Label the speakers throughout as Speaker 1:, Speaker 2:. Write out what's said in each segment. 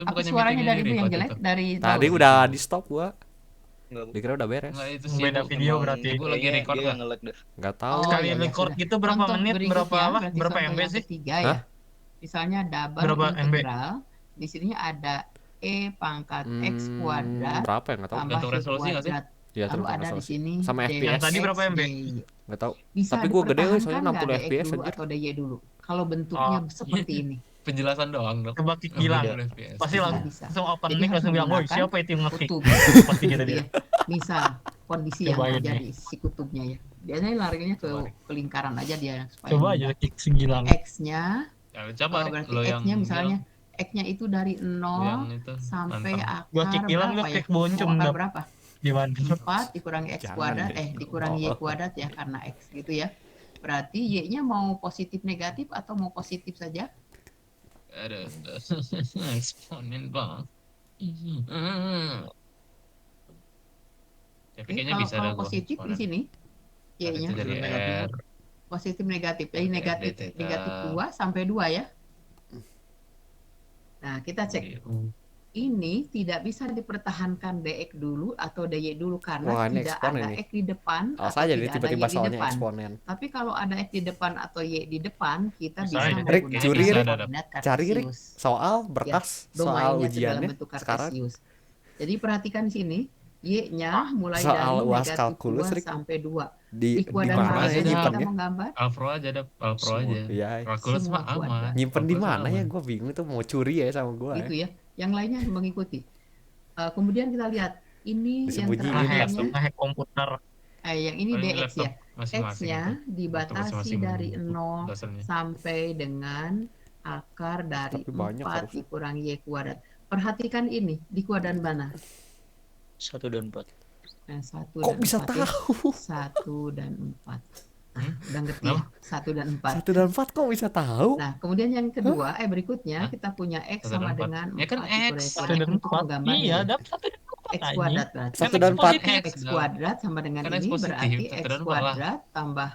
Speaker 1: Itu
Speaker 2: Apa
Speaker 1: bukannya
Speaker 2: suaranya dari
Speaker 1: meeting
Speaker 2: itu yang
Speaker 1: record
Speaker 2: jelek?
Speaker 1: itu?
Speaker 2: Dari
Speaker 3: Tadi
Speaker 2: Paul?
Speaker 3: udah di stop gua.
Speaker 4: Enggak,
Speaker 3: Dikira udah beres.
Speaker 1: Enggak, itu
Speaker 5: Beda
Speaker 1: sibuk.
Speaker 5: video
Speaker 4: emang
Speaker 5: berarti.
Speaker 1: Ibu lagi
Speaker 4: kayaknya
Speaker 1: record
Speaker 4: dia
Speaker 1: lah.
Speaker 4: yang nge-lag dah.
Speaker 3: Enggak tahu.
Speaker 2: Oh
Speaker 5: Sekali
Speaker 2: ya, ya
Speaker 5: record
Speaker 2: sudah.
Speaker 5: itu berapa
Speaker 2: Contoh
Speaker 5: menit, berapa
Speaker 2: berikutnya,
Speaker 5: apa?
Speaker 2: berarti
Speaker 5: Berapa
Speaker 2: contoh
Speaker 5: MB
Speaker 2: yang
Speaker 5: sih?
Speaker 2: ketiga
Speaker 3: Hah?
Speaker 2: ya. Misalnya double
Speaker 5: Berapa MB?
Speaker 2: integral. Di sini ada E pangkat X kuadrat
Speaker 3: Berapa ya? Enggak tahu.
Speaker 2: tambah
Speaker 1: Gantung
Speaker 2: Y
Speaker 1: resolusi nggak sih?
Speaker 2: kuadrat.
Speaker 3: Ya,
Speaker 2: Lalu
Speaker 3: tergantung
Speaker 2: ada di
Speaker 3: resolusi.
Speaker 2: sini
Speaker 3: Sama
Speaker 2: DX,
Speaker 3: FPS.
Speaker 5: Yang tadi berapa MB?
Speaker 2: DY.
Speaker 3: Enggak tahu.
Speaker 2: Bisa
Speaker 3: Tapi gua gede soalnya
Speaker 2: dipertahankan nggak
Speaker 3: 60
Speaker 2: DX
Speaker 3: FPS
Speaker 2: dulu
Speaker 3: anjir.
Speaker 2: atau DY dulu? Kalau bentuknya
Speaker 5: Oh,
Speaker 2: seperti ini.
Speaker 1: Penjelasan doang dong.
Speaker 5: Coba kick bilang.
Speaker 1: Nggak boleh FPS.
Speaker 5: Pasti
Speaker 2: Bisa.
Speaker 5: langsung open
Speaker 2: Jadi
Speaker 5: mic
Speaker 2: harus
Speaker 5: langsung bilang, woi
Speaker 2: menggunakan
Speaker 5: siapa itu yang nge-kick?
Speaker 2: kutub.
Speaker 5: Pasti gitu
Speaker 2: Gitu
Speaker 5: dia.
Speaker 2: ya. Misal kondisi yang
Speaker 5: Coba ini.
Speaker 2: terjadi si kutubnya ya. Biasanya larinya ke lingkaran aja dia supaya
Speaker 5: Coba aja
Speaker 2: mudah.
Speaker 5: kick Gilang.
Speaker 2: X-nya
Speaker 1: Ya, coba
Speaker 2: berarti
Speaker 1: lo yang
Speaker 2: X-nya misalnya X-nya itu dari
Speaker 1: yang
Speaker 2: 0
Speaker 1: itu
Speaker 2: sampai
Speaker 1: nantang.
Speaker 5: Gua
Speaker 2: akar
Speaker 5: kick Gilang, lu
Speaker 2: berapa ya?
Speaker 5: kick boncem
Speaker 2: Akar
Speaker 5: dong.
Speaker 2: berapa?
Speaker 5: Gimana?
Speaker 2: 4 dikurangi X
Speaker 3: Jangan
Speaker 2: kuadrat,
Speaker 3: deh.
Speaker 2: dikurangi Y kuadrat ya karena X gitu ya. Berarti Y-nya mau positif negatif atau mau positif saja?
Speaker 1: Ada eksponen bang. Ya,
Speaker 2: Oke,
Speaker 1: kayaknya bisa ada
Speaker 2: kalau
Speaker 1: gua
Speaker 2: positif di
Speaker 1: eksponen.
Speaker 2: sini
Speaker 1: Ada
Speaker 2: Y-nya
Speaker 1: itu dari R.
Speaker 2: positif negatif. Jadi
Speaker 1: Oke,
Speaker 2: negatif
Speaker 1: DTK.
Speaker 2: negatif 2 sampai 2 ya. Nah, kita cek. Ini tidak bisa dipertahankan DX dulu atau DY dulu karena
Speaker 3: Wah, ini
Speaker 2: tidak
Speaker 3: eksponen
Speaker 2: ada
Speaker 3: nih.
Speaker 2: X di depan
Speaker 3: Awas
Speaker 2: atau
Speaker 3: aja
Speaker 2: tidak
Speaker 3: nih
Speaker 2: ada
Speaker 3: tiba-tiba
Speaker 2: Y di
Speaker 3: soalnya
Speaker 2: depan.
Speaker 3: eksponen.
Speaker 2: Tapi kalau ada X di depan atau Y di depan, kita
Speaker 5: Bisa
Speaker 2: bisa
Speaker 5: aja.
Speaker 3: Rick,
Speaker 2: menggunakan
Speaker 3: curi, Rick.
Speaker 2: koordinat
Speaker 3: Cari Rick.
Speaker 2: kartesius.
Speaker 3: Soal berkas soal
Speaker 2: Domainnya itu dalam
Speaker 3: ujiannya
Speaker 2: bentuk
Speaker 3: sekarang.
Speaker 2: kartesius. Jadi perhatikan di sini, Y-nya mulai
Speaker 3: Soal
Speaker 2: dari
Speaker 3: UAS
Speaker 2: negatif
Speaker 3: kalkulus,
Speaker 2: 2
Speaker 3: Rick.
Speaker 2: sampai 2.
Speaker 3: Di
Speaker 2: kuadran
Speaker 3: mana
Speaker 1: aja
Speaker 3: ya
Speaker 2: kita
Speaker 3: nyimpennya?
Speaker 2: menggambar
Speaker 1: Alpro aja ada Alpro
Speaker 3: Semua,
Speaker 1: aja.
Speaker 3: iya.
Speaker 1: Kalkulus
Speaker 2: Semua
Speaker 1: mah
Speaker 2: kuadrat.
Speaker 1: aman.
Speaker 3: Nyimpen di
Speaker 1: Kalkulus mah
Speaker 3: mana ya?
Speaker 1: aman.
Speaker 3: Gue bingung tuh mau curi ya sama gue.
Speaker 2: gitu ya. Yang lainnya mengikuti. Kemudian kita lihat ini yang
Speaker 3: Disembunyiin
Speaker 5: Ngehack,
Speaker 3: langsung.
Speaker 2: terakhirnya,
Speaker 5: ngehack komputer.
Speaker 2: yang ini
Speaker 1: Oh, ini
Speaker 2: DX
Speaker 1: laptop
Speaker 2: ya.
Speaker 1: masing-masing
Speaker 2: X-nya
Speaker 1: itu. Laptop
Speaker 2: dibatasi
Speaker 1: masing-masing
Speaker 2: dari
Speaker 1: itu
Speaker 2: 0
Speaker 1: dosennya.
Speaker 2: sampai dengan akar dari
Speaker 3: Tapi banyak
Speaker 2: 4
Speaker 3: harusnya.
Speaker 2: dikurangi Y kuadrat. Perhatikan ini, di kuadran mana?
Speaker 4: 1 dan 4.
Speaker 2: Nah, 1
Speaker 3: Kok
Speaker 2: dan
Speaker 3: bisa
Speaker 2: 4 ya.
Speaker 3: tahu?
Speaker 2: 1 dan 4. Nah, udah ngerti ya?
Speaker 1: Kenapa?
Speaker 2: 1 dan 4.
Speaker 3: 1 dan 4 kok bisa tahu?
Speaker 2: Nah, kemudian yang kedua, berikutnya
Speaker 1: Hah?
Speaker 2: kita punya X
Speaker 1: 1 dan
Speaker 2: sama
Speaker 1: 4.
Speaker 2: dengan 4
Speaker 1: Ya kan
Speaker 2: dikurangi
Speaker 1: X.
Speaker 5: Satu
Speaker 2: kuadrat
Speaker 5: dan
Speaker 2: untuk
Speaker 5: empat.
Speaker 2: menggambarnya
Speaker 5: Iya,
Speaker 2: ya.
Speaker 5: dapat 1 dan 4
Speaker 2: X
Speaker 5: anjing.
Speaker 2: kuadrat berarti.
Speaker 3: Satu
Speaker 5: Kan
Speaker 3: dan
Speaker 5: X
Speaker 3: empat.
Speaker 5: positif.
Speaker 2: X kuadrat sama dengan
Speaker 1: Kan X
Speaker 2: ini
Speaker 1: positif,
Speaker 2: berarti
Speaker 1: satu
Speaker 2: X
Speaker 1: dan empat lah.
Speaker 2: kuadrat tambah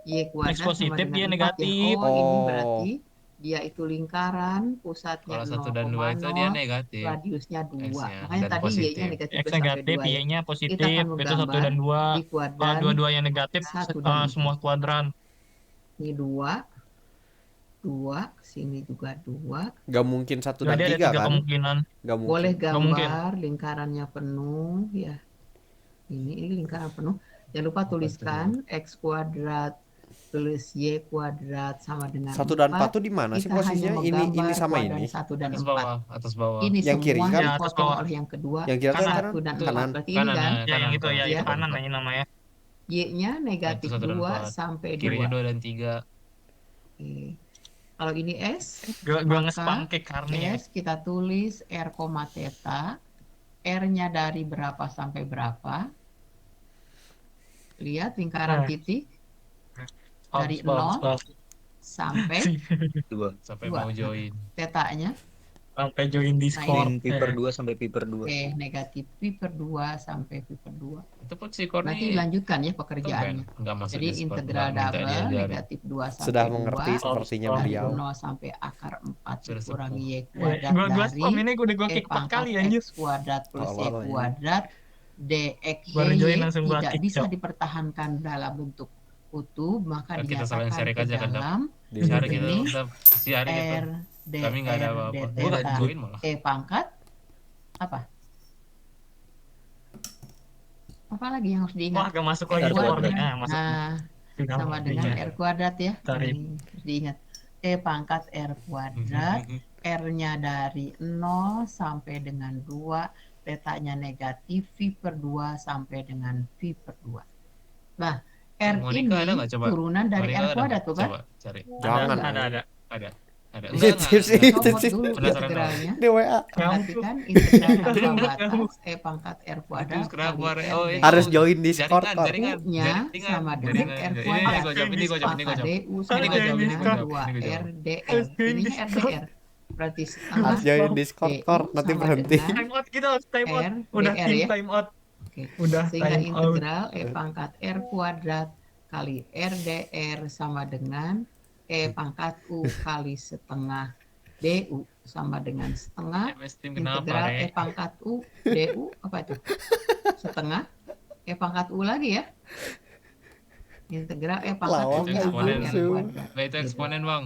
Speaker 2: Y kuadrat
Speaker 5: X positif,
Speaker 2: sama dengan
Speaker 5: dia
Speaker 2: 4 ya.
Speaker 5: negatif.
Speaker 2: Oh, ini
Speaker 3: Oh.
Speaker 2: berarti dia itu lingkaran, pusatnya
Speaker 1: Kalau 1 dan 2 itu dia
Speaker 2: 0,0,
Speaker 1: negatif.
Speaker 2: radiusnya 2.
Speaker 1: X-nya,
Speaker 2: Makanya
Speaker 1: dan
Speaker 2: tadi
Speaker 1: positif.
Speaker 2: Y-nya negatif
Speaker 5: X
Speaker 2: 2 sampai
Speaker 5: negatif,
Speaker 2: 2 ya.
Speaker 5: Y-nya
Speaker 2: Kita
Speaker 5: positif,
Speaker 2: akan
Speaker 5: itu 1
Speaker 2: menggambar
Speaker 5: dan 2.
Speaker 2: di
Speaker 5: Kalau
Speaker 2: kuadran
Speaker 5: dua-dua yang negatif,
Speaker 2: 1 dan 4.
Speaker 5: semua kuadran.
Speaker 2: Ini 2, 2, sini juga 2.
Speaker 3: Gak mungkin 1 dan
Speaker 5: Jadi ada
Speaker 3: 3
Speaker 5: 3
Speaker 3: kan?
Speaker 5: kemungkinan.
Speaker 3: Gak mungkin.
Speaker 2: Boleh
Speaker 5: Nggak mungkin.
Speaker 2: gambar lingkarannya penuh ya. Ini lingkaran penuh. Jangan lupa tuliskan X kuadrat plus Y kuadrat sama dengan
Speaker 3: 1 dan 4
Speaker 2: 4.
Speaker 3: tuh di mana sih
Speaker 2: Kita hanya
Speaker 3: posisinya? Ini
Speaker 2: menggambar
Speaker 3: sama
Speaker 2: kuadran
Speaker 3: ini.
Speaker 2: 1 dan
Speaker 1: Atas
Speaker 2: 4.
Speaker 1: bawah, atas bawah.
Speaker 2: Ini
Speaker 3: Yang kiri
Speaker 2: semua
Speaker 3: kan?
Speaker 5: Ya, atas
Speaker 2: dipotong
Speaker 5: bawah.
Speaker 2: oleh yang kedua.
Speaker 3: Yang kiri
Speaker 5: Kanan.
Speaker 3: kan
Speaker 2: 1 dan
Speaker 1: Itu
Speaker 2: 4. Berarti ini
Speaker 1: kanan,
Speaker 2: kan
Speaker 5: Ya, yang itu ya,
Speaker 2: Ya.
Speaker 5: itu kanan ini namanya.
Speaker 2: Y-nya negatif
Speaker 1: Itu 1 dan
Speaker 2: 2
Speaker 1: 4.
Speaker 2: sampai 2.
Speaker 1: Kirinya 2 dan 3.
Speaker 2: Oke. Kalau ini S,
Speaker 5: Gua
Speaker 2: maka
Speaker 5: nge-pancake karni ya.
Speaker 2: S kita tulis R, theta. R-nya dari berapa sampai berapa? Lihat lingkaran
Speaker 5: Nah.
Speaker 2: titik dari 0 sampai
Speaker 4: 2.
Speaker 1: Sampai
Speaker 2: Dua.
Speaker 1: mau join.
Speaker 2: tetanya.
Speaker 5: Sampai join Discord.
Speaker 4: Min pi per 2 sampai pi per 2.
Speaker 2: Oke, negatif pi per 2 sampai pi per 2.
Speaker 1: Itu pun si Korni
Speaker 2: Nanti lanjutkan ya
Speaker 1: itu
Speaker 2: pekerjaannya.
Speaker 1: kan nggak masuk
Speaker 2: Jadi
Speaker 1: Discord,
Speaker 2: integral
Speaker 1: nggak minta
Speaker 2: double
Speaker 1: diajarin.
Speaker 2: negatif 2 sampai
Speaker 3: Sudah
Speaker 2: 2
Speaker 3: mengerti sepertinya
Speaker 5: Oh,
Speaker 2: dari
Speaker 3: beliau.
Speaker 2: 0 sampai akar 4
Speaker 1: Sudah
Speaker 2: dikurangi Y
Speaker 5: Gua
Speaker 2: kuadrat
Speaker 5: spam
Speaker 2: dari
Speaker 5: ini udah gua
Speaker 2: E
Speaker 5: kick 4
Speaker 2: pangkat
Speaker 5: kali anjir.
Speaker 2: X kuadrat plus Y
Speaker 3: Awal-awal ya.
Speaker 2: kuadrat dx
Speaker 5: Baru join
Speaker 2: dy
Speaker 5: langsung gua
Speaker 2: tidak
Speaker 5: kick,
Speaker 2: bisa
Speaker 5: Cok.
Speaker 2: dipertahankan dalam bentuk utuh, maka
Speaker 1: Kan kita saling
Speaker 2: dinyatakan
Speaker 1: sharing
Speaker 2: ke
Speaker 1: aja kan, Dap.
Speaker 2: dalam
Speaker 3: Di
Speaker 1: Si hari kita
Speaker 2: ini
Speaker 1: udah si hari kita
Speaker 2: R
Speaker 1: kami nggak ada
Speaker 2: dr
Speaker 1: apa-apa.
Speaker 2: d
Speaker 1: Gua nggak
Speaker 2: theta
Speaker 1: join malah.
Speaker 2: E pangkat apa? Apa lagi yang harus
Speaker 5: Wah,
Speaker 2: diingat?
Speaker 5: gak masuk
Speaker 2: R
Speaker 5: lagi
Speaker 4: kuadrat.
Speaker 5: keluarnya. Ah, masuk.
Speaker 2: Nah, sama dengan R kuadrat ya.
Speaker 5: Tarik.
Speaker 2: Ini harus diingat. E pangkat R kuadrat, R-nya dari 0 sampai dengan 2, tetanya negatif, V per 2 sampai dengan V per 2. Nah, R
Speaker 1: Monica ada
Speaker 2: ini
Speaker 1: nggak coba?
Speaker 2: turunan dari
Speaker 1: Monica
Speaker 2: R
Speaker 1: ada
Speaker 2: kuadrat
Speaker 1: nggak?
Speaker 2: bukan?
Speaker 1: Coba cari.
Speaker 3: Jangan.
Speaker 5: Ada.
Speaker 1: Ada.
Speaker 3: Itu
Speaker 1: Enggak,
Speaker 3: sih,
Speaker 1: enggak.
Speaker 3: itu
Speaker 2: Comot
Speaker 3: sih.
Speaker 2: dulu
Speaker 1: Penasaran
Speaker 2: integralnya.
Speaker 3: Di WA.
Speaker 2: Perhatikan integral tanpa batas E pangkat R kuadrat
Speaker 1: Itu kenapa,
Speaker 2: kali
Speaker 1: Re?
Speaker 2: R
Speaker 1: Oh,
Speaker 2: dx.
Speaker 1: itu.
Speaker 3: Harus join Discord
Speaker 1: Jaringan,
Speaker 3: kok.
Speaker 1: jaringan.
Speaker 2: U-nya sama dengan R
Speaker 1: Ini
Speaker 2: kuadrat.
Speaker 1: gua jawab, ini gua jawab, ini gua
Speaker 2: Maka
Speaker 1: jawab.
Speaker 2: DU sama
Speaker 1: Ini gua jawab, ini
Speaker 2: dengan
Speaker 1: gua jawab,
Speaker 2: 2
Speaker 1: ini gua jawab.
Speaker 2: RDR. Ininya RDR. Berarti setengah
Speaker 3: Harus join Discord kor, nanti
Speaker 2: sama
Speaker 3: berhenti.
Speaker 2: dengan
Speaker 5: Time out kita, time out.
Speaker 2: R
Speaker 5: Udah
Speaker 2: dr
Speaker 5: tim
Speaker 2: ya.
Speaker 5: time out.
Speaker 2: Oke.
Speaker 5: Udah
Speaker 2: Sehingga
Speaker 5: time out.
Speaker 2: integral E pangkat R kuadrat kali RDR sama dengan E pangkat U kali setengah DU. sama dengan setengah
Speaker 1: MS Team kenapa,
Speaker 2: integral E
Speaker 1: Rek?
Speaker 2: pangkat U DU apa itu? Setengah E pangkat U lagi ya. Integral E pangkat U
Speaker 3: Lawak
Speaker 2: sampai
Speaker 1: eksponen.
Speaker 2: R kuadrat.
Speaker 1: Nggak, itu eksponen, Bang.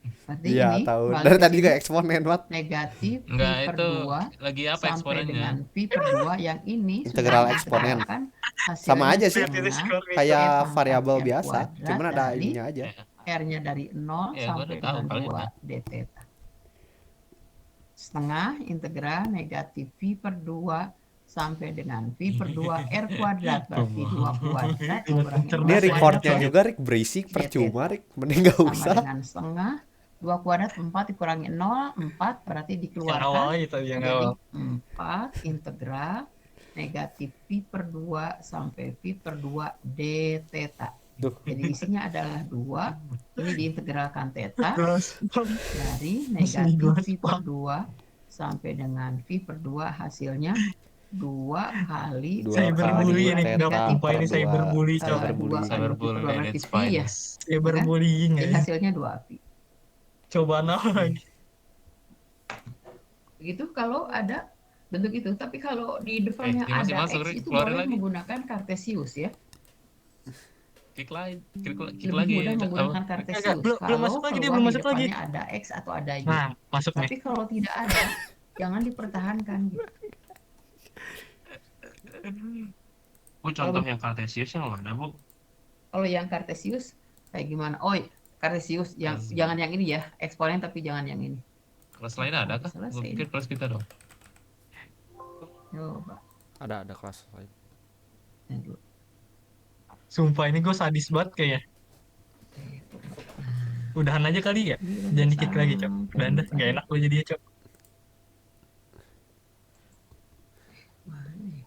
Speaker 2: Berarti
Speaker 3: Iya
Speaker 2: ini
Speaker 3: tahu.
Speaker 2: balik
Speaker 3: Dari
Speaker 2: ke
Speaker 3: tadi juga
Speaker 2: sini,
Speaker 3: eksponen banget.
Speaker 2: negatif V
Speaker 1: Enggak,
Speaker 2: per
Speaker 1: itu
Speaker 2: 2
Speaker 1: lagi apa
Speaker 2: sampai
Speaker 1: eksponennya?
Speaker 2: dengan V per 2 yang ini
Speaker 3: Integral
Speaker 2: sudah
Speaker 3: eksponen.
Speaker 2: diintegralkan,
Speaker 3: Sama
Speaker 2: hasilnya
Speaker 3: aja sih.
Speaker 2: setengah
Speaker 3: Kayak
Speaker 2: E pangkat
Speaker 3: variabel
Speaker 2: R
Speaker 3: biasa,
Speaker 2: kuadrat
Speaker 3: cuman ada
Speaker 2: dari
Speaker 3: ininya aja.
Speaker 2: R-nya dari 0
Speaker 1: Ya, gua
Speaker 2: sampai
Speaker 1: udah tahu
Speaker 2: dengan
Speaker 1: kali
Speaker 2: 2
Speaker 1: itu.
Speaker 2: d theta. Setengah integral negatif V per 2 sampai dengan V per 2 R kuadrat, berarti 2 kuadrat dikurangi
Speaker 5: Dia
Speaker 2: 2
Speaker 3: Dia
Speaker 5: Mas,
Speaker 3: recordnya
Speaker 2: kuadrat
Speaker 3: juga berisik percuma, Rik. Mending gak
Speaker 2: sama
Speaker 3: usah.
Speaker 2: dengan setengah 2 kuadrat 4 dikurangi 0 4 berarti
Speaker 5: Yang
Speaker 2: dikeluarkan
Speaker 5: awal aja tadi yang
Speaker 2: jadi
Speaker 5: awal.
Speaker 2: 4 integral negatif V per 2 sampai V per 2 d theta.
Speaker 3: Tuh.
Speaker 2: Jadi isinya adalah 2, ini diintegralkan theta
Speaker 5: Terus
Speaker 2: dari
Speaker 5: Masih
Speaker 2: negatif
Speaker 5: dua
Speaker 2: V per
Speaker 5: spam.
Speaker 2: 2 sampai dengan V per 2 hasilnya 2 kali
Speaker 3: Dua
Speaker 5: cyberbully
Speaker 3: kali
Speaker 5: ini
Speaker 3: theta
Speaker 5: nggak
Speaker 2: negatif
Speaker 5: apa ini
Speaker 3: per
Speaker 5: cyberbully
Speaker 3: dua.
Speaker 5: coba.
Speaker 3: Cyberbully.
Speaker 2: 2 kali V per
Speaker 1: Cyberbully
Speaker 2: 2
Speaker 1: at
Speaker 2: berarti
Speaker 1: its
Speaker 2: V ya.
Speaker 1: finest.
Speaker 5: Cyberbullying
Speaker 2: Jadi
Speaker 5: ya.
Speaker 2: hasilnya 2 V.
Speaker 5: Cobaan apa lagi?
Speaker 2: Begitu kalau ada bentuk itu, tapi kalau di depannya
Speaker 1: ini masih
Speaker 2: ada
Speaker 1: masuk,
Speaker 2: X
Speaker 1: Rik.
Speaker 2: itu
Speaker 1: Keluarin
Speaker 2: boleh
Speaker 1: lagi.
Speaker 2: menggunakan Cartesius ya.
Speaker 1: Kick
Speaker 2: Lebih
Speaker 1: lagi.
Speaker 2: mudah
Speaker 1: Apa?
Speaker 2: menggunakan Cartesius
Speaker 5: Belum
Speaker 2: kalau
Speaker 5: masuk lagi, dia
Speaker 2: keluar
Speaker 5: belum
Speaker 2: di
Speaker 5: masuk lagi.
Speaker 2: depannya ada X atau ada Y.
Speaker 5: Nah, masuk nih.
Speaker 2: Tapi kalau tidak ada, jangan dipertahankan gitu.
Speaker 1: Bu, contoh yang Cartesius yang mana, Bu?
Speaker 2: Kalau yang Cartesius kayak gimana? Oh, Cartesius yang
Speaker 1: Cartesius.
Speaker 2: jangan yang ini ya, eksponen tapi jangan yang ini.
Speaker 1: Kelas lain ada kah?
Speaker 2: Selesai
Speaker 1: Gue
Speaker 2: ini.
Speaker 1: pikir kelas kita dong.
Speaker 2: Coba.
Speaker 3: Ada kelas lain.
Speaker 2: Aduh.
Speaker 5: Sumpah ini gue sadis banget kayaknya. Udahan aja kali ya. Jangan dikit lagi, Cok. Udah dah, gak enak gue jadinya, Cok.
Speaker 2: Mana ya?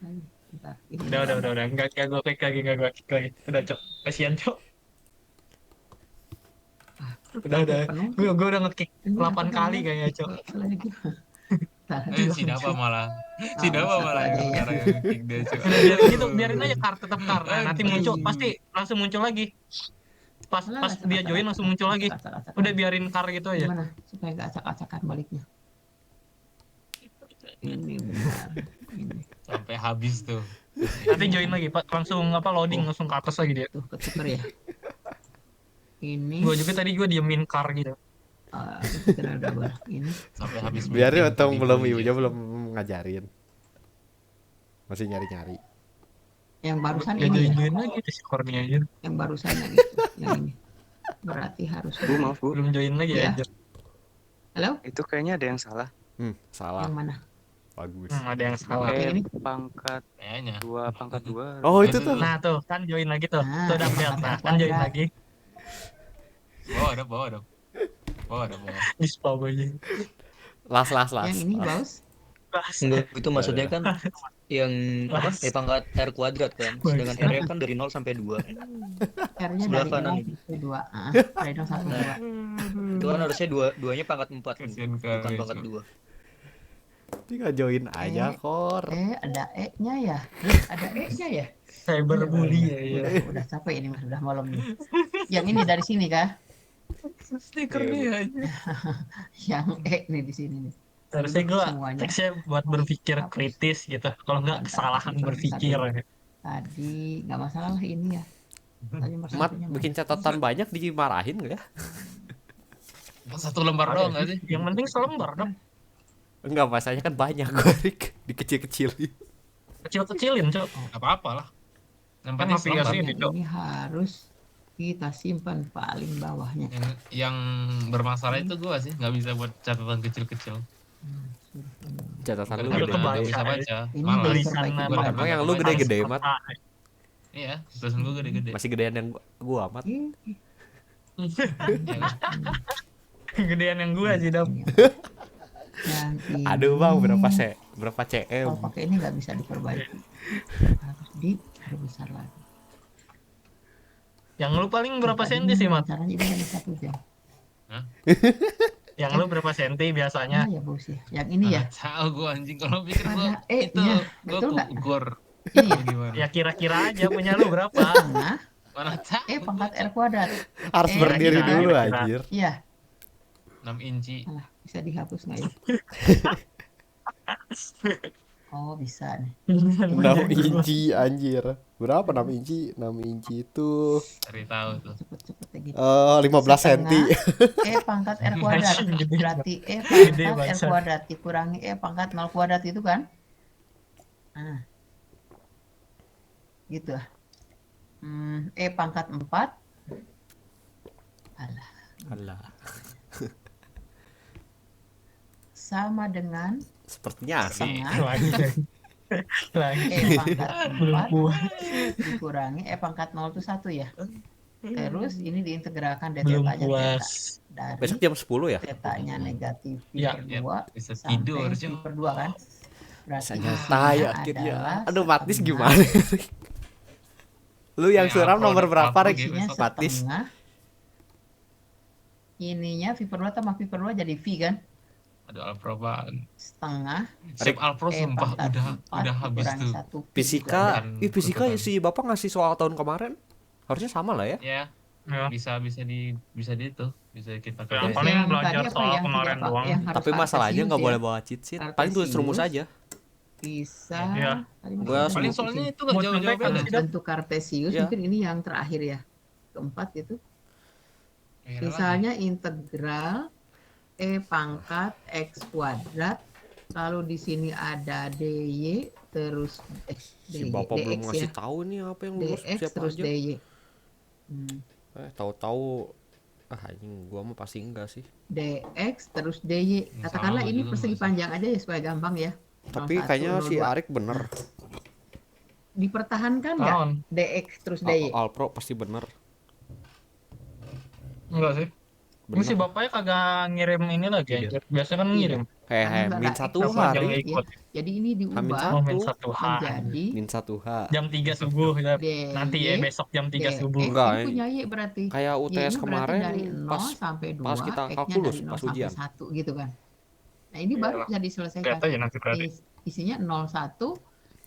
Speaker 2: Ayo, bentar. Ini
Speaker 5: Udah. Enggak gue kick lagi. Udah, Cok. Kasihan, Cok. Udah.
Speaker 2: penuh.
Speaker 5: Gue udah nge-kick
Speaker 2: Ini
Speaker 5: 8
Speaker 2: apa
Speaker 5: kali
Speaker 2: namanya?
Speaker 5: kayaknya, Cok.
Speaker 2: Lagi.
Speaker 1: Si Dava malah. Si Dava
Speaker 2: satu
Speaker 1: malah
Speaker 2: aja
Speaker 1: yang
Speaker 2: ya.
Speaker 1: sekarang yang kick dia, Cok.
Speaker 5: Udah biarin gitu, biarin aja kar tetap kar. Nah, nanti
Speaker 1: Aduh.
Speaker 5: muncul pasti langsung muncul lagi. Pas dia join langsung muncul lagi. Udah biarin kar gitu aja.
Speaker 2: Gimana supaya nggak acak-acakan baliknya? Ini benar. Ini
Speaker 1: Sampai habis tuh.
Speaker 5: Nanti join lagi, Pak. Langsung loading langsung ke atas lagi dia.
Speaker 2: tuh ketuker ya. Ini
Speaker 5: Gue juga tadi gue diemin kar gitu.
Speaker 2: integral double. Ini
Speaker 1: Sampai habis.
Speaker 3: Biarin
Speaker 1: meeting
Speaker 3: untung
Speaker 1: tadi
Speaker 3: belum
Speaker 1: gua
Speaker 3: ibunya
Speaker 1: aja.
Speaker 3: belum ngajarin. Masih nyari-nyari.
Speaker 2: yang barusan
Speaker 5: Ya
Speaker 2: ini ya.
Speaker 5: join lagi tuh si Kornia aja.
Speaker 2: Yang barusan yang itu, yang ini. Berarti harus.
Speaker 4: Bu, maaf Bu,
Speaker 5: Belum join lagi
Speaker 2: Iya.
Speaker 5: aja.
Speaker 2: Halo?
Speaker 4: itu kayaknya ada yang salah.
Speaker 3: Salah.
Speaker 2: Yang mana?
Speaker 3: Bagus.
Speaker 5: Ada yang salah.
Speaker 2: Oke, ini.
Speaker 4: Pangkat
Speaker 1: Kayaknya.
Speaker 4: 2 pangkat 2.
Speaker 3: Oh, itu tuh.
Speaker 5: Nah tuh kan join lagi tuh.
Speaker 2: Nah,
Speaker 5: Tuh udah lihat. Nah kan join lagi.
Speaker 1: Bawa ada.
Speaker 5: Di spam aja.
Speaker 3: Las.
Speaker 2: Yang ini baus.
Speaker 4: Enggak, itu maksudnya kan yang apa? Pangkat R kuadrat kan. Sedangkan R-nya kan dari 0 sampai 2.
Speaker 2: R-nya
Speaker 4: Sebelah
Speaker 2: dari
Speaker 4: kanan
Speaker 2: 0
Speaker 4: ini.
Speaker 2: sampai 2. Dari 0 sampai 2.
Speaker 4: Itu kan harusnya duanya pangkat 4 nih,
Speaker 1: Kasian
Speaker 4: bukan
Speaker 1: kali,
Speaker 4: pangkat
Speaker 1: Cok.
Speaker 4: 2.
Speaker 3: Tinggal join aja, Kor.
Speaker 2: Ada E-nya ya? Ada E-nya ya?
Speaker 5: Cyberbully ya.
Speaker 2: Udah capek ini mas, udah malam nih. Yang ini dari sini kah?
Speaker 1: Stiker dia aja.
Speaker 2: Yang E nih di sini nih.
Speaker 5: Harusnya gue
Speaker 2: Semuanya.
Speaker 5: teksnya buat berpikir kritis gitu. Kalau nggak kesalahan berpikir.
Speaker 2: Tadi nggak masalah lah ini ya. Tadi nomor
Speaker 3: Mat
Speaker 2: satunya,
Speaker 3: bikin catatan banyak dimarahin gak ya?
Speaker 1: Satu lembar doang nggak sih?
Speaker 5: Yang penting selembar dong.
Speaker 3: Enggak, masanya kan banyak gue, Rik. Dikecil-kecilin.
Speaker 5: Kecil-kecilin, Cok.
Speaker 1: Gak apa-apa lah. Yang
Speaker 5: Kan
Speaker 1: penting
Speaker 5: aplikasi
Speaker 1: selembar.
Speaker 5: ini, Cok.
Speaker 2: ini harus kita simpan paling bawahnya.
Speaker 1: Yang bermasalah itu gua sih nggak bisa buat catatan kecil-kecil.
Speaker 3: Catatan lu
Speaker 5: Udah
Speaker 3: gede.
Speaker 5: kebaca.
Speaker 1: Bisa baca.
Speaker 2: Ini
Speaker 1: Malas.
Speaker 5: Tulisan
Speaker 2: Perbaiki
Speaker 5: apa?
Speaker 3: Emang yang lu gede-gede, Mat?
Speaker 1: Iya, tulisan gua gede-gede.
Speaker 3: Masih gedean yang gua, Mat.
Speaker 2: Ih,
Speaker 1: Ya kan?
Speaker 5: Gedean yang gue sih, Dam.
Speaker 2: yang ini.
Speaker 3: Aduh, Bang, berapa cm?
Speaker 2: Kalau pakai ini nggak bisa diperbaiki. Harus diperbesar lagi.
Speaker 5: Yang lu paling berapa senti sih, Mat?
Speaker 2: Caranya ini hanya 1 jam.
Speaker 5: Yang lu berapa senti biasanya?
Speaker 2: Ya bos ya. Yang ini ya.
Speaker 1: Tahu gua anjing kalau pikir gua
Speaker 2: Ada
Speaker 1: itu
Speaker 2: E-nya,
Speaker 1: gua
Speaker 2: betul nggak?
Speaker 1: gugur.
Speaker 2: Iya.
Speaker 1: Gimana?
Speaker 5: Ya kira-kira aja punya lu berapa?
Speaker 2: Setengah
Speaker 1: Mana tahu.
Speaker 2: E pangkat R kuadrat.
Speaker 3: Harus
Speaker 2: Eh,
Speaker 3: berdiri
Speaker 2: kira-kira.
Speaker 3: dulu,
Speaker 5: Kira-kira.
Speaker 3: anjir.
Speaker 2: Iya.
Speaker 1: 6 inci.
Speaker 2: Alah, bisa dihapus nggak ya? Oh, bisa nih.
Speaker 3: 6 inci anjir. Berapa 6 inci? 6 inci itu
Speaker 1: Cari tahu tuh.
Speaker 2: Cepet-cepet ya gitu.
Speaker 3: 15 cm.
Speaker 2: E pangkat R kuadrat.
Speaker 5: Anjing, gede.
Speaker 2: Berarti E
Speaker 5: Gede,
Speaker 2: pangkat R
Speaker 5: bangsat.
Speaker 2: kuadrat dikurangi E pangkat 0 kuadrat itu kan? Nah. Gitu. E pangkat 4. Alah.
Speaker 3: Alah,
Speaker 2: Sama dengan
Speaker 3: sepertinya asik.
Speaker 2: setengah
Speaker 5: Lagi.
Speaker 2: E pangkat
Speaker 5: Belum
Speaker 2: 4
Speaker 5: puas.
Speaker 2: dikurangi E pangkat 0 itu 1 ya. Terus ini diintegralkan
Speaker 5: Belum
Speaker 2: θ-nya
Speaker 5: puas.
Speaker 2: dari
Speaker 3: Besok jam 10 ya?
Speaker 2: θ-nya negatif
Speaker 5: Ya,
Speaker 2: V/2
Speaker 1: ya, bisa
Speaker 2: sampai
Speaker 1: tidur,
Speaker 2: V/2
Speaker 1: Cok.
Speaker 2: kan. Berarti
Speaker 3: Bisa nyantai
Speaker 2: hasilnya
Speaker 3: akhirnya.
Speaker 2: adalah
Speaker 3: Aduh, Matis
Speaker 2: setengah.
Speaker 3: gimana? Lu yang
Speaker 1: Ya,
Speaker 3: suram
Speaker 1: upload-
Speaker 3: nomor berapa,
Speaker 1: upload
Speaker 3: Rik?
Speaker 1: game
Speaker 2: Isinya
Speaker 1: besok.
Speaker 3: Matis.
Speaker 2: setengah. Ininya V/2 tambah V/2 jadi V kan.
Speaker 1: Aduh, Alpro banget.
Speaker 2: Setengah
Speaker 1: Sip Alpro
Speaker 2: E
Speaker 1: sumpah
Speaker 2: pangkat
Speaker 1: udah
Speaker 2: 4
Speaker 1: habis
Speaker 2: dikurangi
Speaker 1: tuh.
Speaker 2: 1 V
Speaker 3: Fisika,
Speaker 2: juga ada.
Speaker 1: Dan
Speaker 3: fisika
Speaker 1: kutukan.
Speaker 3: si Bapak ngasih soal tahun kemarin. Harusnya sama lah ya.
Speaker 1: Ya,
Speaker 5: Ya.
Speaker 1: bisa di itu, bisa kita
Speaker 5: Ya,
Speaker 2: Terus
Speaker 5: paling
Speaker 2: yang
Speaker 5: belajar
Speaker 2: tadi apa
Speaker 5: soal
Speaker 2: yang
Speaker 5: kemarin
Speaker 2: tidak
Speaker 5: doang.
Speaker 2: yang harus
Speaker 3: Tapi masalahnya
Speaker 2: kartesius
Speaker 3: nggak
Speaker 2: ya?
Speaker 3: boleh bawa cheat sheet. Paling tulis rumus
Speaker 2: Kartesius.
Speaker 3: aja.
Speaker 2: Bisa.
Speaker 5: Iya.
Speaker 2: Tadi masih
Speaker 3: Gua
Speaker 2: ada
Speaker 1: paling
Speaker 2: di
Speaker 1: soalnya
Speaker 2: sini.
Speaker 1: itu nggak
Speaker 5: Buat
Speaker 1: jauh-jauh
Speaker 5: contekan
Speaker 1: beda.
Speaker 5: sih, Dap.
Speaker 2: Bentuk kartesius
Speaker 3: Iya.
Speaker 2: mungkin ini yang terakhir ya. Keempat itu.
Speaker 1: Merah
Speaker 2: Misalnya integral E pangkat X kuadrat. Lalu di sini ada DY terus
Speaker 3: Si
Speaker 2: DY,
Speaker 3: Bapak belum
Speaker 2: DX
Speaker 3: ngasih
Speaker 2: ya.
Speaker 3: tahu nih apa yang lulus
Speaker 2: DX
Speaker 3: siapa
Speaker 2: terus
Speaker 3: aja.
Speaker 2: DY.
Speaker 3: Tahu-tahu anjing gua mah pasti enggak sih.
Speaker 2: DX terus DY. Katakanlah
Speaker 1: Sama
Speaker 2: ini
Speaker 1: juga
Speaker 2: persegi
Speaker 1: masih.
Speaker 2: panjang aja ya supaya gampang ya.
Speaker 3: Tapi
Speaker 2: 01,
Speaker 3: kayaknya si
Speaker 2: 02.
Speaker 3: Arik bener.
Speaker 2: Dipertahankan nggak
Speaker 5: Tahun.
Speaker 2: DX terus DY?
Speaker 3: Alpro pasti bener.
Speaker 5: Enggak sih. Ini si
Speaker 3: Bener.
Speaker 5: bapaknya kagak ngirim ini lagi
Speaker 4: Iya.
Speaker 5: anjir. Biasanya kan ngirim.
Speaker 2: Kan
Speaker 3: Min
Speaker 2: nggak
Speaker 3: satu
Speaker 2: X
Speaker 5: Apa
Speaker 3: hari.
Speaker 5: yang
Speaker 2: ya.
Speaker 5: ikut?
Speaker 2: Jadi ini
Speaker 3: Hamin
Speaker 2: diubah
Speaker 5: Oh, min
Speaker 3: satu.
Speaker 5: 1H.
Speaker 2: menjadi
Speaker 3: Min 1H.
Speaker 5: Jam 3 subuh ya.
Speaker 2: DY,
Speaker 5: Nanti ya besok jam 3
Speaker 2: DX.
Speaker 5: subuh.
Speaker 3: Enggak,
Speaker 2: Ini punya Y berarti.
Speaker 3: Kayak UTS
Speaker 2: Y-nya berarti
Speaker 3: kemarin
Speaker 2: dari 0
Speaker 3: pas
Speaker 2: sampai 2,
Speaker 3: pas kita
Speaker 2: X-nya
Speaker 3: kalkulus,
Speaker 2: dari 0
Speaker 3: pas
Speaker 2: sampai
Speaker 3: ujian.
Speaker 2: 1 gitu kan. Nah, ini baru
Speaker 5: Iyalah.
Speaker 2: bisa diselesaikan.
Speaker 5: Lihat aja nanti berarti.
Speaker 2: Isinya 01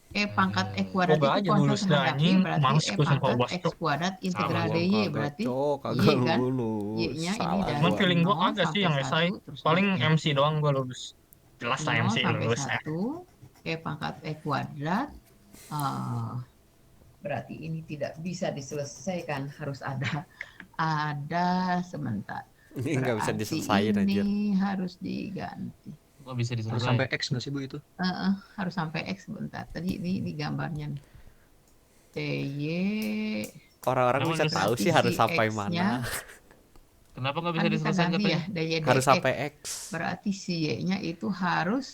Speaker 2: E pangkat X kuadrat
Speaker 5: Semoga
Speaker 2: itu
Speaker 5: aja lulus
Speaker 2: konstan terhadap Y
Speaker 5: anjing.
Speaker 2: berarti
Speaker 5: Males
Speaker 2: E
Speaker 5: gua sumpah
Speaker 2: pangkat
Speaker 5: bos,
Speaker 2: X
Speaker 5: Cok.
Speaker 2: kuadrat integral
Speaker 3: Gua
Speaker 2: DY
Speaker 3: kagak,
Speaker 2: berarti
Speaker 3: Cok,
Speaker 2: Y
Speaker 3: kagak
Speaker 2: kan?
Speaker 3: lulus.
Speaker 2: Y-nya ini
Speaker 3: Salah
Speaker 2: dari
Speaker 5: Cuman
Speaker 3: gua.
Speaker 5: feeling gua
Speaker 2: 0
Speaker 5: kagak sih yang
Speaker 2: sampai
Speaker 5: esai.
Speaker 2: 1, terus
Speaker 5: Paling
Speaker 2: naiknya.
Speaker 5: MC doang gua lulus. Jelas lah
Speaker 2: 0
Speaker 5: MC
Speaker 2: sampai
Speaker 5: lulus.
Speaker 2: 1 E pangkat E kuadrat. Berarti ini tidak bisa diselesaikan, harus ada sebentar.
Speaker 3: Ini nggak bisa
Speaker 2: Berarti
Speaker 3: diselesain anjir.
Speaker 2: ini harus diganti.
Speaker 1: Kok bisa
Speaker 4: Harus
Speaker 1: diselesaikan?
Speaker 4: sampai X nggak sih Bu itu?
Speaker 2: Harus sampai X sebentar. Tadi ini gambarnya nih. TY
Speaker 3: Orang-orang
Speaker 1: Emang
Speaker 3: bisa
Speaker 1: bisa
Speaker 3: tahu sih
Speaker 2: si
Speaker 3: harus sampai
Speaker 2: X-nya.
Speaker 3: mana.
Speaker 1: Kenapa nggak bisa
Speaker 2: kan kita
Speaker 1: diselesaikan
Speaker 2: ganti ya
Speaker 1: katanya?
Speaker 2: DY
Speaker 3: Harus
Speaker 2: DX.
Speaker 3: sampai X.
Speaker 2: Berarti si Y-nya itu harus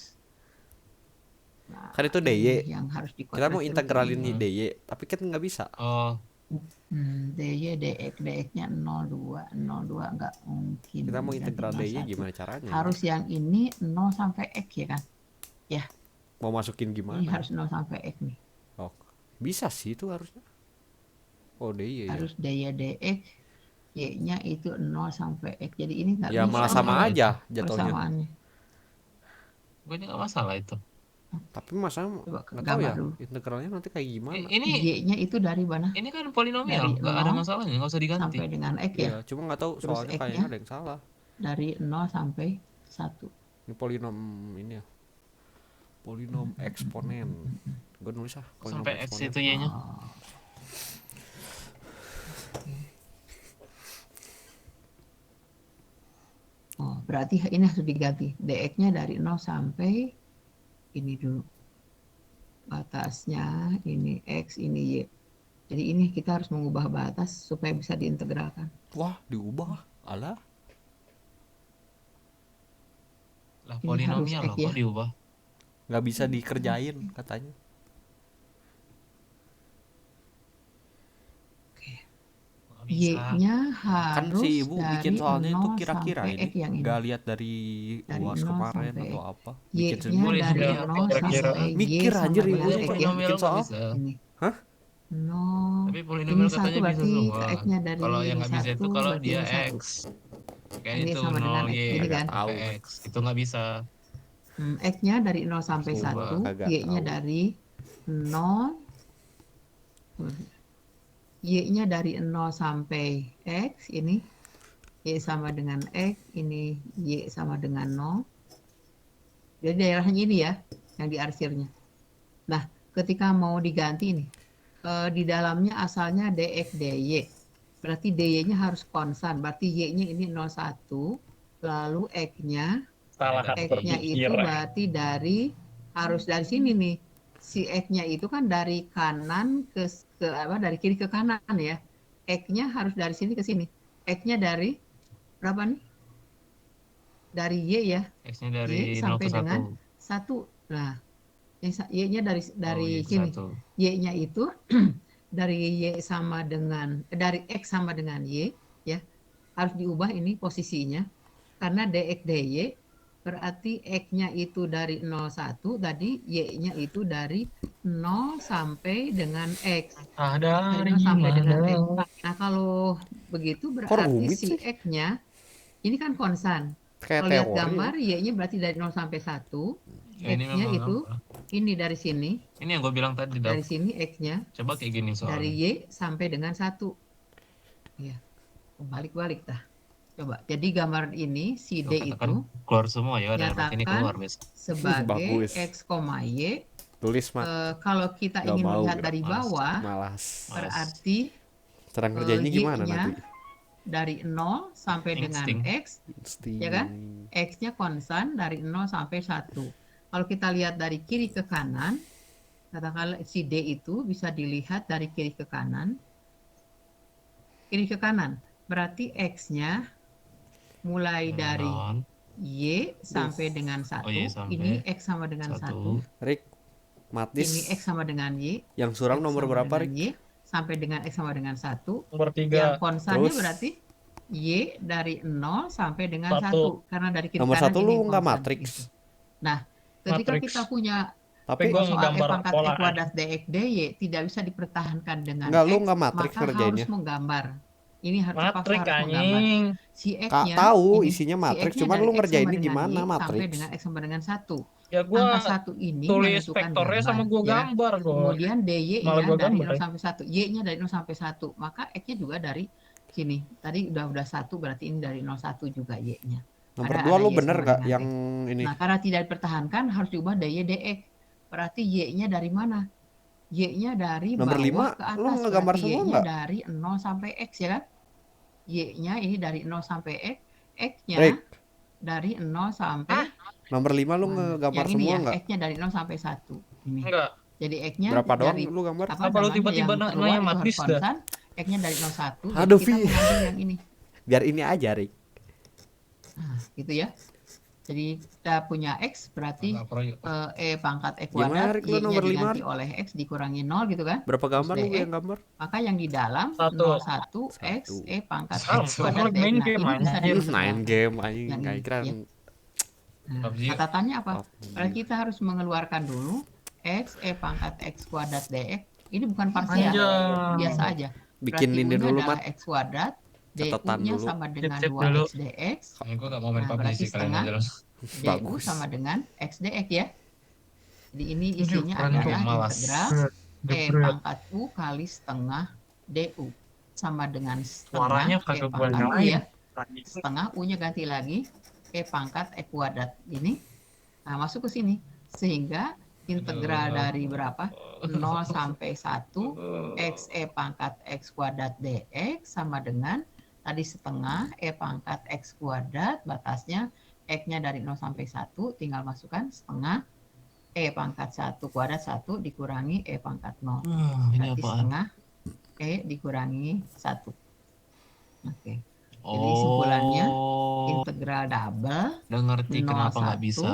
Speaker 3: Kan itu
Speaker 2: ini
Speaker 3: DY.
Speaker 2: yang harus
Speaker 3: Kita mau
Speaker 2: dikuadrat
Speaker 3: integralin
Speaker 2: terus
Speaker 3: di DY, tapi kan nggak bisa.
Speaker 1: Oh,
Speaker 2: DY DX-nya 02 nggak mungkin.
Speaker 3: Kita mau
Speaker 2: Ganti
Speaker 3: integral
Speaker 2: 01.
Speaker 3: DY gimana caranya?
Speaker 2: Harus yang ini 0 sampai X ya kan?
Speaker 3: Mau masukin
Speaker 2: Ini
Speaker 3: gimana?
Speaker 2: harus 0 sampai X nih.
Speaker 3: Oh, bisa sih itu harusnya. Oh DY ya.
Speaker 2: Harus DY DX Y-nya itu 0 sampai X. Jadi ini nggak
Speaker 3: Ya
Speaker 2: bisa
Speaker 3: malah sama
Speaker 2: nih
Speaker 3: aja jatuhnya.
Speaker 2: persamaannya.
Speaker 1: gue ini nggak masalah itu.
Speaker 3: Tapi masa
Speaker 2: Coba
Speaker 3: nggak tahu
Speaker 2: gambar
Speaker 3: ya
Speaker 2: dulu.
Speaker 3: integralnya nanti kayak gimana?
Speaker 1: Ini
Speaker 2: Y-nya itu dari mana?
Speaker 1: ini kan polinomial,
Speaker 2: Dari
Speaker 1: nggak ada
Speaker 2: 0
Speaker 1: masalahnya, nggak usah diganti.
Speaker 2: Sampai dengan X ya.
Speaker 3: Iya, cuma nggak tahu
Speaker 2: Terus
Speaker 3: soalnya
Speaker 2: X-nya?
Speaker 3: kayaknya ada yang salah.
Speaker 2: Dari 0 sampai 1.
Speaker 3: Ini polinom ini ya. Polinom eksponen. Gue nulis polinom
Speaker 1: Sampai X
Speaker 3: eksponen.
Speaker 1: itu Y-nya.
Speaker 2: Berarti ini harus diganti. DX-nya dari 0 sampai ini dulu. Batasnya ini X, ini Y. Jadi ini kita harus mengubah batas supaya bisa diintegralkan.
Speaker 3: Wah, diubah. Alah.
Speaker 1: Lah
Speaker 2: Ini
Speaker 1: polinomial
Speaker 2: harus
Speaker 1: loh,
Speaker 2: X ya.
Speaker 1: kok diubah?
Speaker 3: Nggak bisa dikerjain katanya.
Speaker 1: Nggak bisa.
Speaker 2: Y-nya
Speaker 3: Kan
Speaker 2: harus
Speaker 3: si ibu bikin
Speaker 2: dari
Speaker 3: soalnya itu
Speaker 2: 0
Speaker 3: kira-kira
Speaker 2: sampai
Speaker 3: ini.
Speaker 2: X yang ini.
Speaker 3: Nggak lihat dari
Speaker 2: Dari
Speaker 3: UAS
Speaker 2: 0
Speaker 3: kemarin
Speaker 2: sampai
Speaker 3: atau apa. Bikin
Speaker 2: Y-nya
Speaker 3: sendiri.
Speaker 2: dari
Speaker 5: Iya,
Speaker 2: 0
Speaker 5: kira-kira.
Speaker 2: sampai Y
Speaker 3: Mikir
Speaker 2: sama
Speaker 3: anjir,
Speaker 2: dengan
Speaker 3: ibu
Speaker 2: X
Speaker 3: tuh
Speaker 2: ya.
Speaker 1: Polinomial
Speaker 3: bikin
Speaker 1: nggak
Speaker 3: soal.
Speaker 1: bisa.
Speaker 2: Ini.
Speaker 3: Hah?
Speaker 2: 0.
Speaker 1: Tapi
Speaker 2: Ini
Speaker 1: polinomial
Speaker 2: 1
Speaker 1: katanya bisa
Speaker 2: berarti
Speaker 1: semua.
Speaker 2: X-nya dari
Speaker 1: Kalau yang nggak bisa itu
Speaker 2: 1
Speaker 1: kalau
Speaker 2: berarti
Speaker 1: dia
Speaker 2: ini 1.
Speaker 1: X. Kayak
Speaker 2: Ini
Speaker 1: itu
Speaker 2: sama dengan
Speaker 1: 0
Speaker 2: X.
Speaker 1: Y
Speaker 2: Ini kan?
Speaker 3: Tahu.
Speaker 1: sampai X. Itu nggak bisa.
Speaker 2: X-nya dari 0 sampai
Speaker 1: Coba,
Speaker 2: 1,
Speaker 3: kagak
Speaker 2: Y-nya
Speaker 3: tahu.
Speaker 2: dari 0, Y-nya dari 0 sampai X, ini Y sama dengan X, ini Y sama dengan 0. Jadi daerahnya ini ya, yang diarsirnya. Nah, ketika mau diganti nih, di dalamnya asalnya DX, DY. Berarti DY-nya harus konstan. Berarti Y-nya ini 01, lalu X-nya
Speaker 5: Salah
Speaker 2: X-nya itu
Speaker 5: berpikir.
Speaker 2: berarti harus dari sini nih. Si X-nya itu kan dari kanan ke dari kiri ke kanan ya. X-nya harus dari sini ke sini. X-nya dari berapa nih? Dari Y ya.
Speaker 1: X-nya
Speaker 2: Y
Speaker 1: dari 0
Speaker 2: sampai
Speaker 1: ke 1.
Speaker 2: dengan 1. Nah, Y-nya dari
Speaker 1: Y ke
Speaker 2: sini.
Speaker 1: 1.
Speaker 2: Y-nya itu dari Y sama dengan dari X sama dengan Y ya. Harus diubah ini posisinya karena DX DY berarti X-nya itu dari 01 tadi, Y-nya itu dari 0 sampai dengan X.
Speaker 5: Ada
Speaker 2: Dari 0 sampai dengan X.
Speaker 5: gimana?
Speaker 2: Nah, kalau begitu
Speaker 3: Kok
Speaker 2: berarti
Speaker 3: rumit
Speaker 2: si
Speaker 3: sih?
Speaker 2: X-nya ini kan konstan.
Speaker 3: Kayak
Speaker 2: Kalau lihat
Speaker 3: teori.
Speaker 2: gambar, Y-nya berarti dari 0 sampai 1.
Speaker 1: Ya, ini
Speaker 2: X-nya
Speaker 1: memang
Speaker 2: itu
Speaker 1: apa?
Speaker 2: ini dari sini.
Speaker 1: Ini yang gue bilang tadi, Dap.
Speaker 2: Dari sini X-nya
Speaker 1: Coba kayak gini
Speaker 2: dari
Speaker 1: soalnya.
Speaker 2: Y sampai dengan 1. Ya, kebalik-balik dah. Coba. Jadi gambar ini si
Speaker 1: Tuh,
Speaker 2: D
Speaker 1: katakan
Speaker 2: itu
Speaker 1: keluar semua ya, dan ini
Speaker 2: nyatakan
Speaker 1: keluar biasa.
Speaker 2: sebagai
Speaker 3: Bagus.
Speaker 2: X, Y.
Speaker 3: Tulis mah
Speaker 2: Kalau kita
Speaker 3: Nggak
Speaker 2: ingin
Speaker 3: mau,
Speaker 2: melihat
Speaker 3: Gra.
Speaker 2: dari
Speaker 1: Males.
Speaker 2: bawah,
Speaker 3: malas.
Speaker 2: berarti
Speaker 3: Cara ngerjainnya gimana
Speaker 2: Y-nya
Speaker 3: nanti?
Speaker 2: dari 0 sampai dengan
Speaker 1: Insting.
Speaker 2: X,
Speaker 3: Insting.
Speaker 2: ya kan? X-nya konstan dari 0 sampai 1. Kalau kita lihat dari kiri ke kanan, katakanlah si D itu bisa dilihat dari kiri ke kanan. Kiri ke kanan, berarti X-nya mulai dari
Speaker 1: Non.
Speaker 2: Y sampai dengan 1.
Speaker 1: Oh, Y sampai
Speaker 2: Ini X sama dengan 1.
Speaker 1: 1.
Speaker 3: Rik,
Speaker 2: Ini
Speaker 3: Matis.
Speaker 2: X sama dengan Y.
Speaker 3: Yang surang
Speaker 2: X
Speaker 3: nomor
Speaker 2: sama
Speaker 3: berapa,
Speaker 2: dengan
Speaker 3: Rik?
Speaker 2: Y sampai dengan X sama dengan 1.
Speaker 5: Nomor
Speaker 2: Yang
Speaker 5: 3.
Speaker 2: konstannya
Speaker 3: Terus?
Speaker 2: berarti Y dari 0 sampai dengan 1.
Speaker 5: 1.
Speaker 2: Karena dari kiri
Speaker 3: Nomor
Speaker 2: kanan
Speaker 3: 1
Speaker 2: ini
Speaker 3: lu nggak
Speaker 2: konstan,
Speaker 3: matrix.
Speaker 2: gitu. Nah, ketika
Speaker 5: Matrix.
Speaker 2: kita punya
Speaker 3: Tapi
Speaker 5: Gua
Speaker 2: soal E
Speaker 5: ngegambar
Speaker 2: pangkat E
Speaker 5: pola.
Speaker 2: kuadrat DX DY tidak bisa dipertahankan dengan
Speaker 3: Enggak, lu
Speaker 2: X,
Speaker 3: nggak matrix
Speaker 2: maka harus
Speaker 3: ngerjainnya.
Speaker 2: menggambar. Ini terpaksa
Speaker 5: Matrik
Speaker 2: harus menggambar.
Speaker 5: anjing.
Speaker 2: Si
Speaker 3: Kak
Speaker 2: X-nya
Speaker 3: tahu
Speaker 2: ini,
Speaker 3: isinya
Speaker 2: si
Speaker 3: matrix,
Speaker 2: X-nya
Speaker 3: cuman
Speaker 2: dari
Speaker 3: lu
Speaker 2: X sama
Speaker 3: ngerjainnya
Speaker 2: dengan
Speaker 3: gimana
Speaker 2: Y sampai
Speaker 3: matrix?
Speaker 2: dengan X sama dengan 1.
Speaker 5: Ya
Speaker 2: Angka
Speaker 5: gua
Speaker 2: 1 ini
Speaker 5: tulis
Speaker 2: menentukan
Speaker 5: vektornya sama
Speaker 2: gambar,
Speaker 5: gua
Speaker 2: ya.
Speaker 5: gambar gua.
Speaker 2: Kemudian
Speaker 5: Malah
Speaker 2: DY-nya
Speaker 5: gua
Speaker 2: dari
Speaker 5: gambar
Speaker 2: 0
Speaker 5: ya.
Speaker 2: sampai 1. Y-nya dari 0 sampai 1. Maka X-nya juga dari sini. Tadi udah 1, berarti ini dari 01 juga Y-nya.
Speaker 3: Nomor
Speaker 2: Ada
Speaker 3: 2 lu
Speaker 2: Y
Speaker 3: bener
Speaker 2: sama
Speaker 3: gak
Speaker 2: dengan
Speaker 3: yang
Speaker 2: X.
Speaker 3: ini?
Speaker 2: Nah, karena tidak dipertahankan harus diubah DY DX. Berarti Y-nya dari mana? Y-nya dari
Speaker 3: Nomor
Speaker 2: bawah
Speaker 3: 5
Speaker 2: ke atas.
Speaker 3: lu ngegambar
Speaker 2: Berarti
Speaker 3: semua
Speaker 2: Y-nya
Speaker 3: nggak?
Speaker 2: dari 0 sampai X ya kan? Y-nya ini dari 0 sampai X. X-nya
Speaker 3: Rick,
Speaker 2: dari 0 sampai
Speaker 3: nomor 5 lu
Speaker 2: mana?
Speaker 3: ngegambar
Speaker 2: Yang ini
Speaker 3: semua
Speaker 2: ya,
Speaker 3: nggak?
Speaker 2: X-nya dari 0 sampai 1. Ini.
Speaker 5: Enggak.
Speaker 2: Jadi X-nya
Speaker 3: Berapa doang
Speaker 2: dari
Speaker 3: lu gambar?
Speaker 2: apa
Speaker 5: Apa lu
Speaker 2: namanya
Speaker 5: tiba-tiba
Speaker 2: yang
Speaker 5: nanya
Speaker 2: keluar itu harus
Speaker 5: Matis dah?
Speaker 2: konstan. X-nya dari 01. Jadi
Speaker 3: Aduh,
Speaker 2: kita
Speaker 3: Vi.
Speaker 2: mengambil yang ini.
Speaker 3: Biar ini aja, Rick.
Speaker 2: Nah, gitu ya. Jadi kita punya X berarti
Speaker 1: Nggak perlu.
Speaker 2: E pangkat E
Speaker 3: Gimana,
Speaker 2: kuadrat,
Speaker 3: Rick? Lu
Speaker 2: Y-nya
Speaker 3: nomor 5,
Speaker 2: diganti
Speaker 3: Rick?
Speaker 2: oleh X dikurangi 0 gitu kan.
Speaker 3: Berapa gambar lu
Speaker 2: DX.
Speaker 3: yang gambar?
Speaker 2: Maka yang di dalam
Speaker 5: 1.
Speaker 2: 01 X E pangkat
Speaker 5: Sama,
Speaker 2: X
Speaker 5: sama
Speaker 2: kuadrat
Speaker 5: lagi
Speaker 2: DX.
Speaker 5: main
Speaker 2: Nah,
Speaker 5: game,
Speaker 2: ini bisa
Speaker 5: anjir.
Speaker 3: Main
Speaker 2: dipertahankan.
Speaker 3: game anjing,
Speaker 2: Yang
Speaker 3: kayak
Speaker 2: ini,
Speaker 3: keren.
Speaker 2: ya. Nah,
Speaker 1: PUBG.
Speaker 2: catatannya apa?
Speaker 3: PUBG.
Speaker 2: Berarti kita harus mengeluarkan dulu X E pangkat X kuadrat DX. Ini bukan parsial,
Speaker 5: Anjay.
Speaker 2: biasa aja.
Speaker 3: Bikin
Speaker 2: Berarti
Speaker 3: ini
Speaker 2: U-nya
Speaker 3: dulu,
Speaker 2: adalah
Speaker 3: Mat.
Speaker 2: X kuadrat,
Speaker 3: Catatan
Speaker 2: DU-nya
Speaker 3: dulu.
Speaker 2: sama dengan
Speaker 5: Sip-sip dulu.
Speaker 2: 2X DX,
Speaker 1: Ini gue gak mau main
Speaker 2: Nah,
Speaker 1: PUBG
Speaker 2: berarti
Speaker 1: sih, kalian
Speaker 2: setengah.
Speaker 1: aja lah.
Speaker 2: DU
Speaker 3: Bagus.
Speaker 2: sama dengan X DX ya. Jadi ini
Speaker 5: Aduh,
Speaker 2: isinya
Speaker 5: keren
Speaker 2: adalah
Speaker 1: tuh, malas.
Speaker 2: integral E
Speaker 5: Jebret.
Speaker 2: pangkat U kali setengah DU sama dengan
Speaker 5: Suaranya
Speaker 2: setengah E
Speaker 5: kagak gua
Speaker 2: pangkat U
Speaker 5: nyalain.
Speaker 2: ya. Setengah U-nya ganti lagi E pangkat E kuadrat ini. Nah, masuk ke sini. Sehingga integral
Speaker 1: Aduh.
Speaker 2: dari berapa? 0 sampai 1 X E pangkat X kuadrat DX sama dengan tadi setengah E pangkat X kuadrat, batasnya X-nya dari 0 sampai 1, tinggal masukkan setengah E pangkat 1 kuadrat 1 dikurangi E pangkat 0.
Speaker 1: Ini
Speaker 2: Berarti
Speaker 1: apaan?
Speaker 2: setengah E dikurangi 1. Oke. Jadi
Speaker 1: Oh,
Speaker 2: simpulannya integral double
Speaker 1: udah ngerti
Speaker 2: 0,
Speaker 1: kenapa nggak
Speaker 2: 1,
Speaker 1: bisa.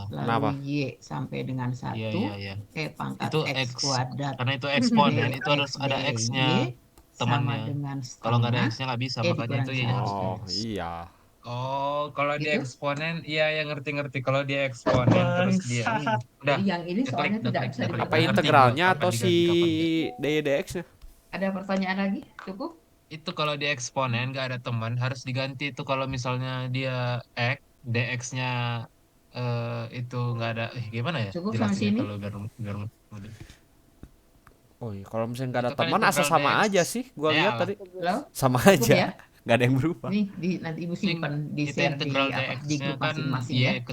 Speaker 2: lalu
Speaker 3: Kenapa?
Speaker 2: Y sampai dengan 1
Speaker 1: Iya, iya, iya.
Speaker 2: E pangkat
Speaker 1: Itu
Speaker 2: X
Speaker 1: X.
Speaker 2: kuadrat
Speaker 1: Karena itu eksponen,
Speaker 2: E
Speaker 1: itu harus ada
Speaker 2: DY
Speaker 1: X-nya.
Speaker 2: sama
Speaker 1: temannya.
Speaker 2: dengan
Speaker 1: Kalau nggak ada
Speaker 2: setengah
Speaker 1: X-nya nggak bisa,
Speaker 2: E
Speaker 1: makanya itu
Speaker 2: dikurangi
Speaker 1: Y harus
Speaker 2: 1.
Speaker 3: Oh,
Speaker 1: X.
Speaker 3: iya.
Speaker 1: Oh, kalau dia
Speaker 2: Gitu?
Speaker 1: eksponen, iya yang ngerti-ngerti. Kalau dia eksponen, terus dia
Speaker 5: Bangsat.
Speaker 1: udah.
Speaker 2: Jadi yang ini
Speaker 1: Udah
Speaker 2: soalnya
Speaker 1: klik, udah
Speaker 2: tidak
Speaker 1: klik,
Speaker 2: bisa
Speaker 1: udah klik.
Speaker 3: Apa
Speaker 2: dipertahankan.
Speaker 3: integralnya
Speaker 1: Kapan
Speaker 3: atau si
Speaker 1: diganti,
Speaker 3: DYDX-nya?
Speaker 2: Ada pertanyaan lagi? Cukup?
Speaker 1: Itu kalau dia eksponen nggak ada teman, harus diganti itu kalau misalnya dia X, DX-nya itu nggak ada. Gimana ya?
Speaker 2: Cukup sampai
Speaker 1: Jelasin
Speaker 2: sini?
Speaker 1: kalau biar mudah.
Speaker 3: Oh iya, kalau misalnya nggak ada
Speaker 1: Itu kan
Speaker 3: teman asa
Speaker 1: integral
Speaker 3: sama
Speaker 1: DX.
Speaker 3: aja sih. Gua
Speaker 1: Ya
Speaker 3: lihat
Speaker 1: lah.
Speaker 3: tadi
Speaker 2: Halo?
Speaker 3: sama
Speaker 2: Cukup
Speaker 3: aja.
Speaker 2: ya?
Speaker 3: nggak ada yang berubah.
Speaker 2: Nih nanti ibu
Speaker 1: Sing
Speaker 2: simpen di
Speaker 1: itu
Speaker 2: share di
Speaker 1: integral
Speaker 2: di
Speaker 1: dx-nya
Speaker 2: grup
Speaker 1: kan
Speaker 2: masing-masing
Speaker 1: y
Speaker 2: ya.
Speaker 1: ke